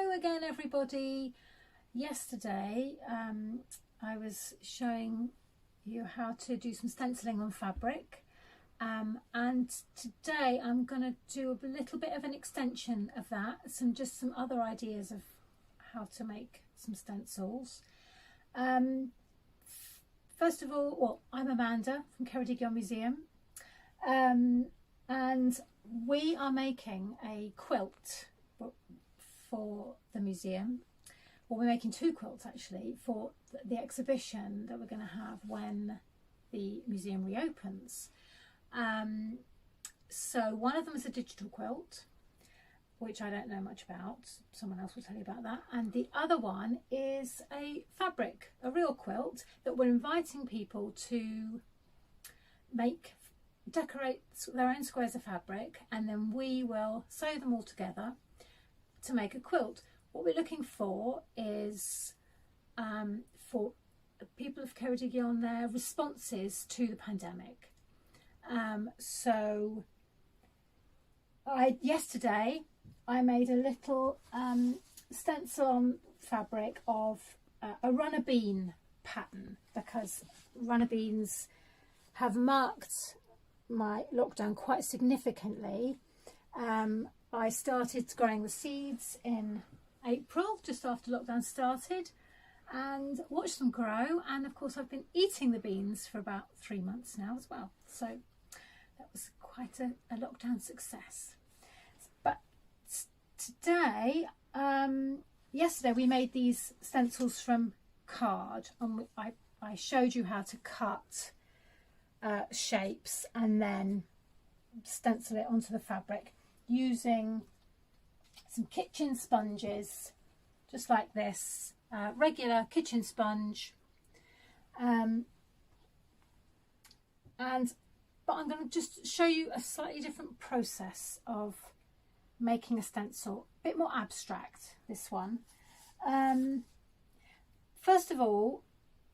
Hello again everybody. Yesterday I was showing you how to do some stenciling on fabric, and today I'm going to do a little bit of an extension of that, just some other ideas of how to make some stencils. First of all, well, I'm Amanda from Rhyddhewch Museum, and we are making a quilt for the museum. Well, we're making two quilts actually for the exhibition that we're going to have when the museum reopens. So one of them is a digital quilt, which I don't know much about. Someone else will tell you about that. And the other one is a fabric, a real quilt that we're inviting people to decorate their own squares of fabric, and then we will sew them all together to make a quilt. What we're looking for is for people of Rhyddhewch on their responses to the pandemic. So yesterday I made a little stencil on fabric of a runner bean pattern, because runner beans have marked my lockdown quite significantly. I started growing the seeds in April, just after lockdown started, and watched them grow, and of course I've been eating the beans for about 3 months now as well, so that was quite a lockdown success. But today, yesterday we made these stencils from card, and I showed you how to cut shapes and then stencil it onto the fabric using some kitchen sponges, just like this, regular kitchen sponge, but I'm going to just show you a slightly different process of making a stencil, a bit more abstract, this one. First of all,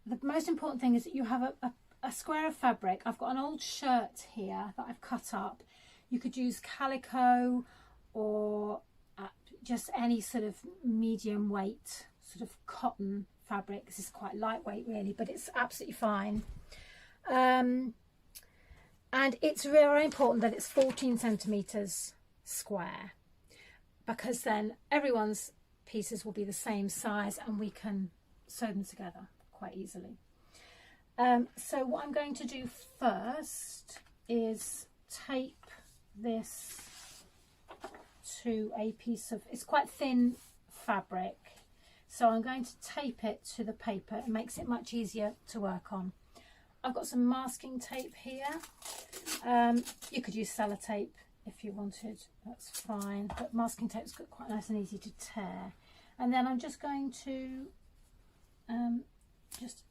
the most important thing is that you have a square of fabric. I've got an old shirt here that I've cut up. You could use calico or just any sort of medium weight sort of cotton fabric. This is quite lightweight really, but it's absolutely fine. And it's very important that it's 14 centimeters square, because then everyone's pieces will be the same size and we can sew them together quite easily. So what I'm going to do first is tape this to a piece of, it's quite thin fabric, so I'm going to tape it to the paper. It makes it much easier to work on. I've got some masking tape here. You could use sellotape if you wanted, that's fine, but masking tape's quite nice and easy to tear. And then I'm just going to just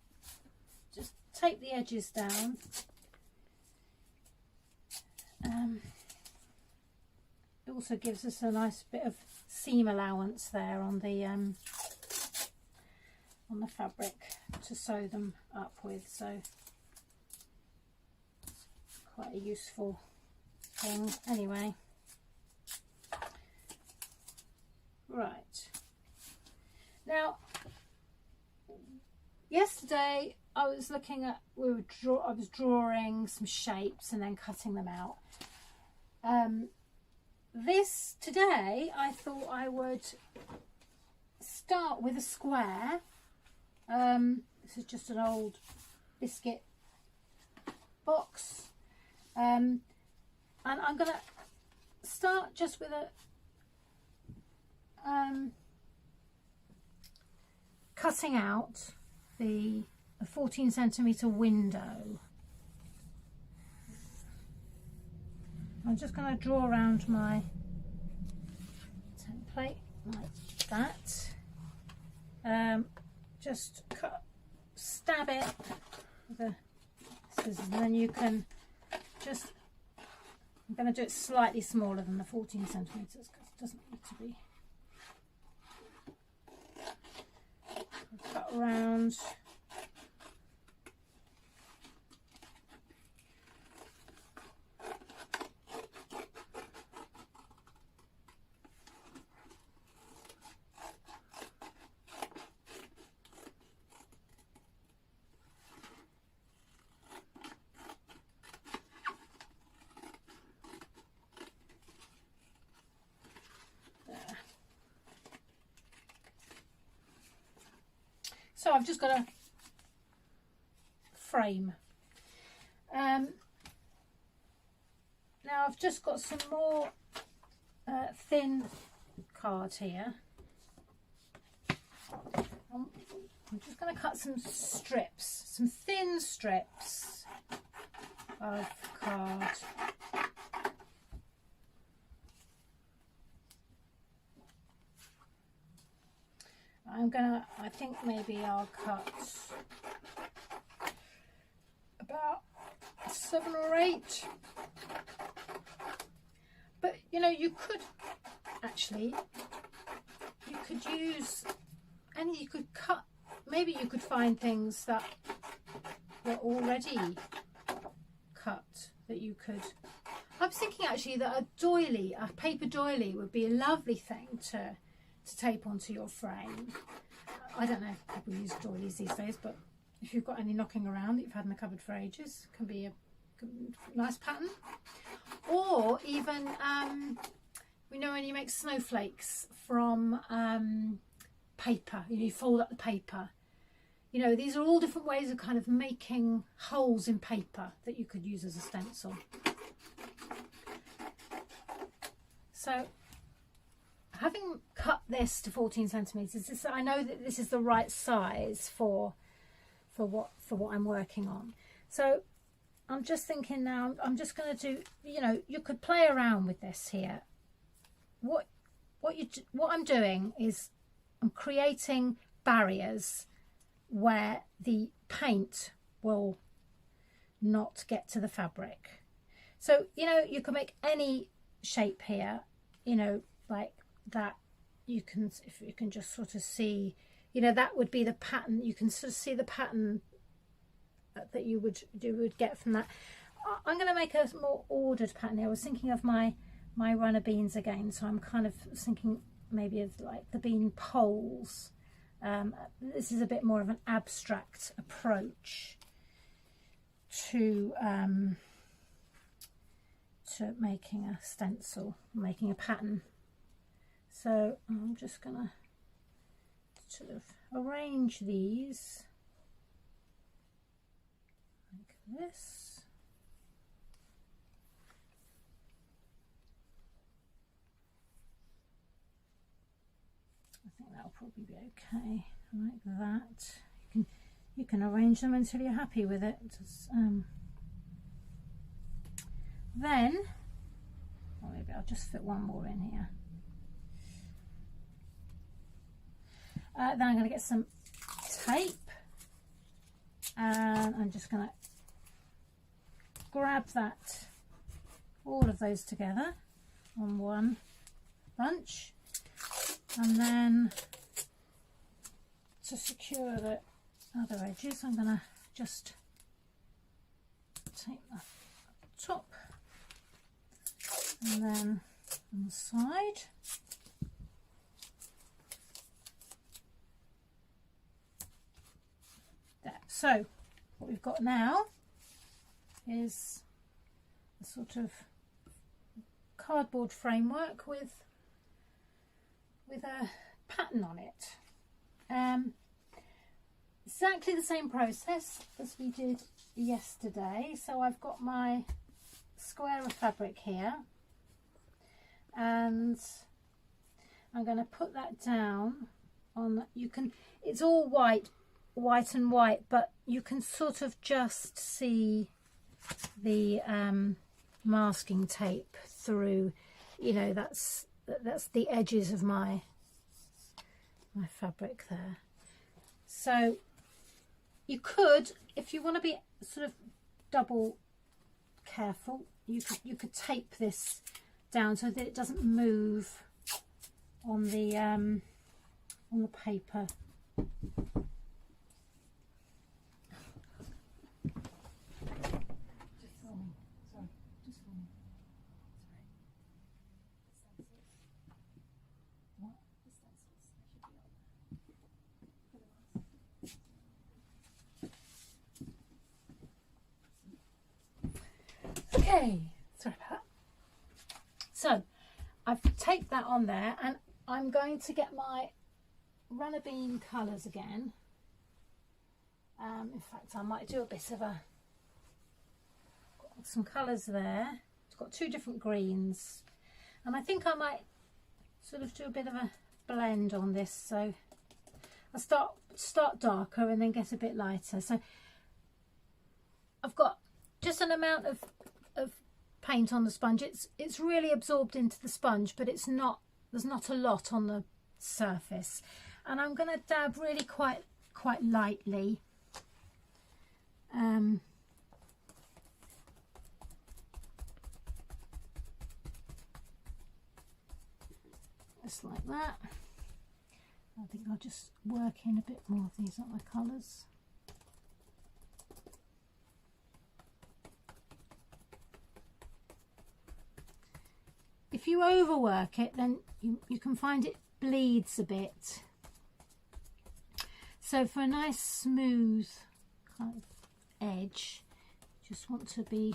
tape the edges down. It also gives us a nice bit of seam allowance there on the fabric to sew them up with, so it's quite a useful thing anyway. Right, now yesterday I was looking at, I was drawing some shapes and then cutting them out. Today I thought I would start with a square. This is just an old biscuit box, and I'm going to start just with a cutting out a 14 centimeter window. I'm just going to draw around my template like that. Just stab it with the scissors, and then you can just, I'm going to do it slightly smaller than the 14 centimeters because it doesn't need to be. Cut around. So I've just got a frame. Now I've just got some more thin card here. I'm just going to cut some strips, some thin strips of card. I think maybe I'll cut about 7 or 8. But you know, you could actually, you could use, and you could cut, maybe you could find things that were already cut that you could. I was thinking actually that a doily, a paper doily would be a lovely thing to tape onto your frame. I don't know if people use doilies these days, but if you've got any knocking around that you've had in the cupboard for ages, can be a nice pattern. Or even, we know when you make snowflakes from paper, you fold up the paper. You know, these are all different ways of kind of making holes in paper that you could use as a stencil. So, having cut this to 14 centimetres, I know that this is the right size for what I'm working on. So I'm just thinking now, I'm just going to do, you know, you could play around with this here. What I'm doing is I'm creating barriers where the paint will not get to the fabric. So, you know, you can make any shape here, you know, like that. You can, if you can just sort of see, you know, that would be the pattern. You can sort of see the pattern that you would get from that. I'm going to make a more ordered pattern here. I was thinking of my runner beans again, so I'm kind of thinking maybe of like the bean poles. This is a bit more of an abstract approach to making a stencil, making a pattern. So I'm just going to sort of arrange these like this. I think that'll probably be okay, like that. You can arrange them until you're happy with it. Just, then, or maybe I'll just fit one more in here. Then I'm going to get some tape, and I'm just going to grab that, all of those together on one bunch, and then to secure the other edges I'm going to just take the top and then on the side. So what we've got now is a sort of cardboard framework with a pattern on it. Exactly the same process as we did yesterday. So I've got my square of fabric here, and I'm going to put that down on. You can. It's all white and white, but you can sort of just see the masking tape through. You know, that's the edges of my fabric there. So you could, if you want to be sort of double careful, you could tape this down so that it doesn't move on the paper. Okay, sorry about that. So I've taped that on there, and I'm going to get my runner bean colours again, In fact, I might do a bit of a, got some colours there. It's got two different greens, and I think I might sort of do a bit of a blend on this. So I'll start darker and then get a bit lighter. So I've got just an amount of paint on the sponge. It's really absorbed into the sponge, but it's not, there's not a lot on the surface. And I'm going to dab really quite lightly. Just like that. I think I'll just work in a bit more of these other colours. If you overwork it, then you can find it bleeds a bit. So for a nice smooth kind of edge, just want to be,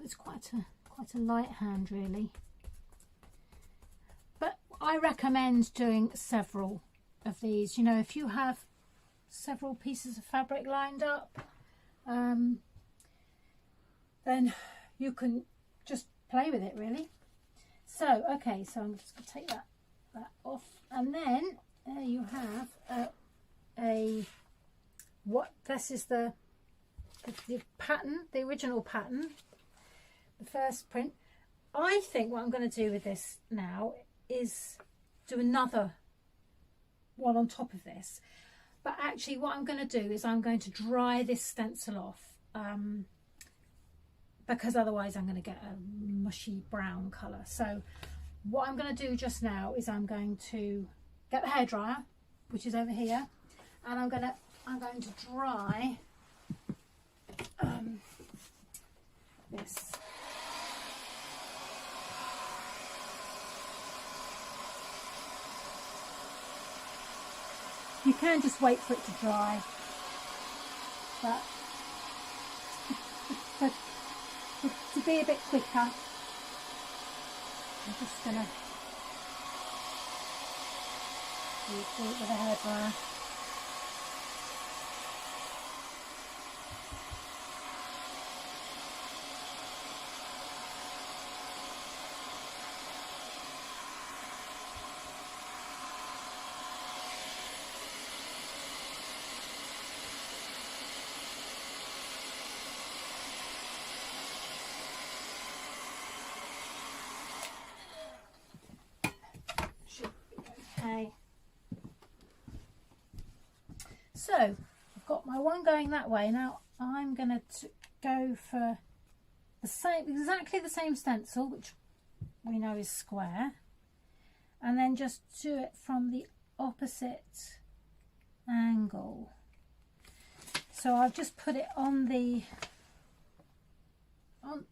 it's quite a light hand really. But I recommend doing several of these. You know, if you have several pieces of fabric lined up, then you can just play with it really. So okay, so I'm just going to take that off, and then there you have this is the pattern, the original pattern, the first print. I think what I'm going to do with this now is do another one on top of this, but actually what I'm going to do is I'm going to dry this stencil off, because otherwise I'm going to get a mushy brown colour. So what I'm going to do just now is I'm going to get the hairdryer, which is over here, and I'm going to dry this. You can just wait for it to dry, but to be a bit quicker, I'm just going to do it with a hairdryer. Okay, so I've got my one going that way. Now I'm going to go for the same, exactly the same stencil, which we know is square, and then just do it from the opposite angle. So I've just put it on the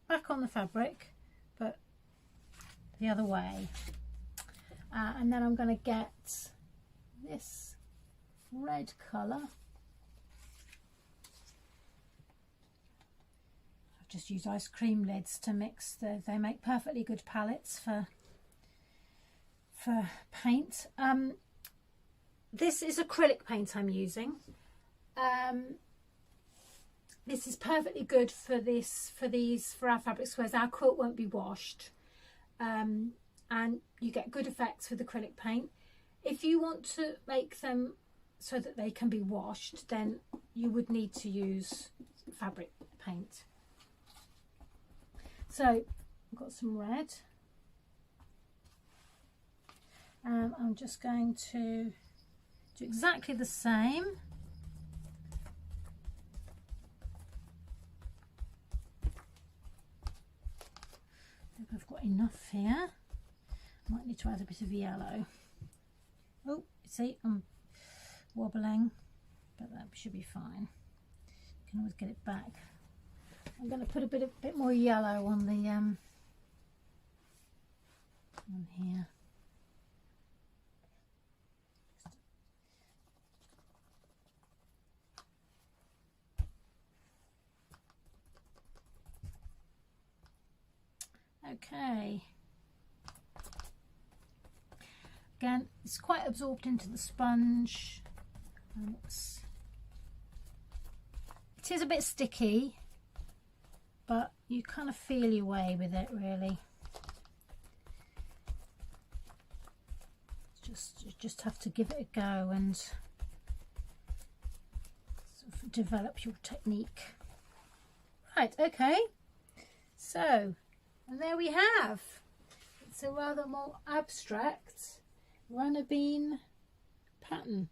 back on the fabric, but the other way. And then I'm going to get this red colour. I've just used ice cream lids to mix they make perfectly good palettes for paint. This is acrylic paint I'm using. This is perfectly good for our fabric squares. Our quilt won't be washed. And you get good effects with acrylic paint. If you want to make them so that they can be washed, then you would need to use fabric paint. So I've got some red. I'm just going to do exactly the same. I think I've got enough here. Might need to add a bit of yellow. Oh, see, I'm wobbling, but that should be fine. You can always get it back. I'm going to put a bit more yellow on the on here. Okay. Again, it's quite absorbed into the sponge. It is a bit sticky, but you kind of feel your way with it, really. You just have to give it a go and sort of develop your technique. Right, okay. So, and there we have. It's a rather more abstract runner bean pattern.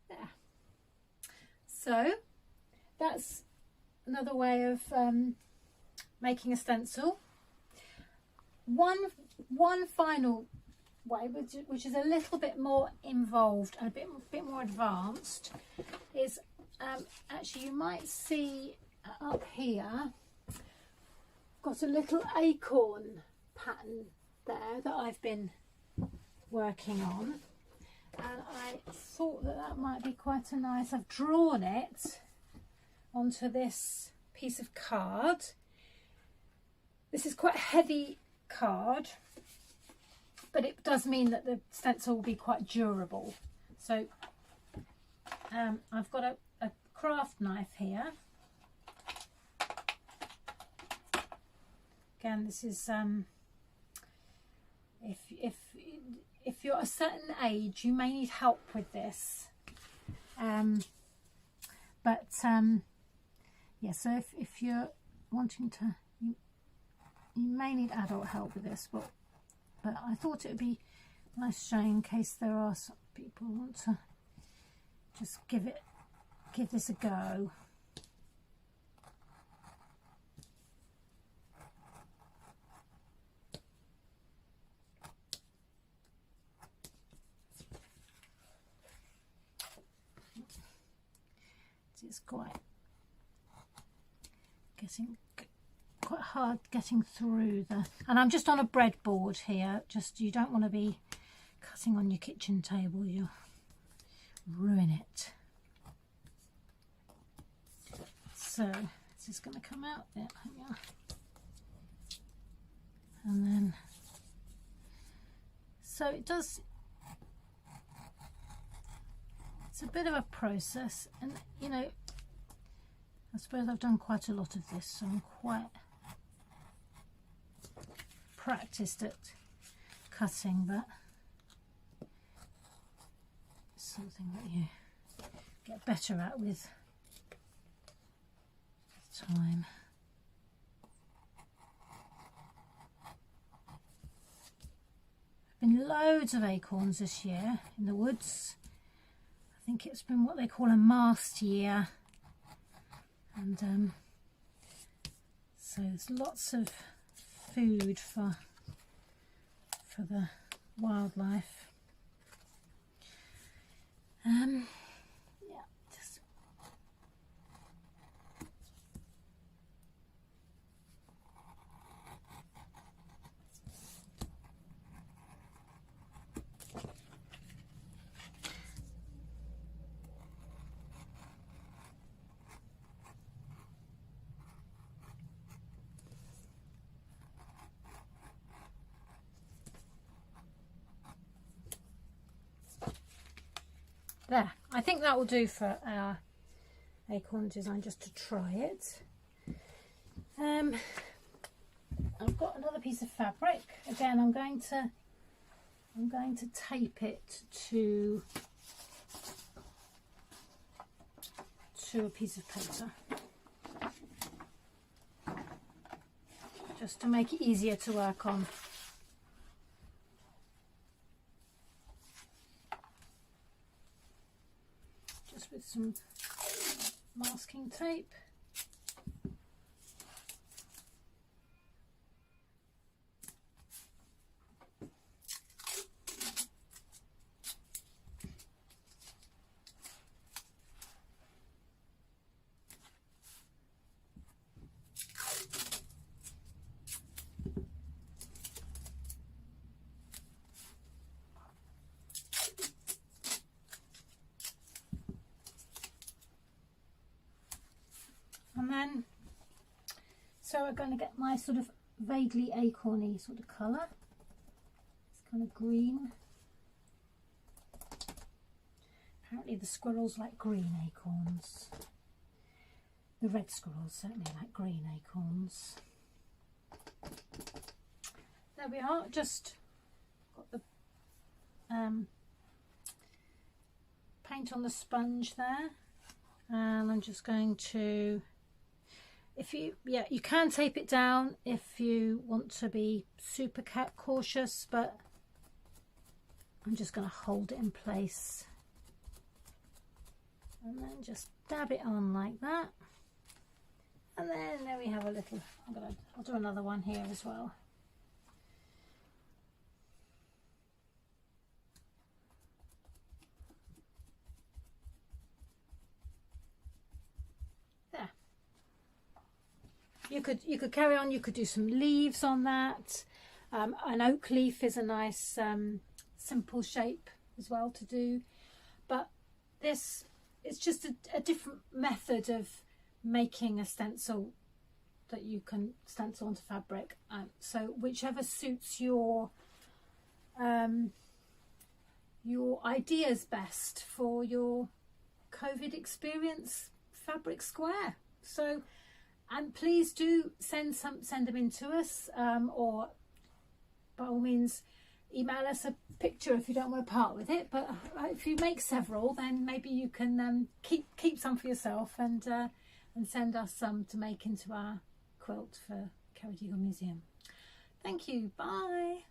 There. So, that's another way of making a stencil. One final way, which is a little bit more involved and a bit more advanced, is actually, you might see up here, got a little acorn pattern there that I've been working on, and I thought that might be quite a nice. I've drawn it onto this piece of card. This is quite a heavy card, but it does mean that the stencil will be quite durable. So I've got a craft knife here. Again, this is if you're a certain age, you may need help with this. Yeah, so if you're wanting to, you may need adult help with this, but I thought it would be nice showing in case there are some people who want to just give this a go. It's quite hard getting through and I'm just on a breadboard here. Just, you don't want to be cutting on your kitchen table, you'll ruin it. So this is going to come out there, yeah. And then, so it does, it's a bit of a process, and you know, I suppose I've done quite a lot of this, so I'm quite practiced at cutting, but it's something that you get better at with time. Been loads of acorns this year in the woods. I think it's been what they call a mast year, and so there's lots of food for the wildlife. Yeah, just there. I think that will do for our acorn design, just to try it. I've got another piece of fabric. Again, I'm going to tape it to a piece of paper, just to make it easier to work on. With some masking tape. And then, so we're going to get my sort of vaguely acorny sort of colour. It's kind of green. Apparently the squirrels like green acorns. The red squirrels certainly like green acorns. There we are, just got the paint on the sponge there, and I'm just going to, if you, yeah, you can tape it down if you want to be super cautious, but I'm just going to hold it in place and then just dab it on like that. And then there we have a little, I'll do another one here as well. There. You could carry on, you could do some leaves on that. An oak leaf is a nice simple shape as well to do. But this, it's just a different method of making a stencil that you can stencil onto fabric, so whichever suits your ideas best for your COVID experience fabric square. So, and please do send them in to us, or by all means email us a picture if you don't want to part with it. But if you make several, then maybe you can keep some for yourself and send us some to make into our quilt for Ceredigion Museum. Thank you. Bye.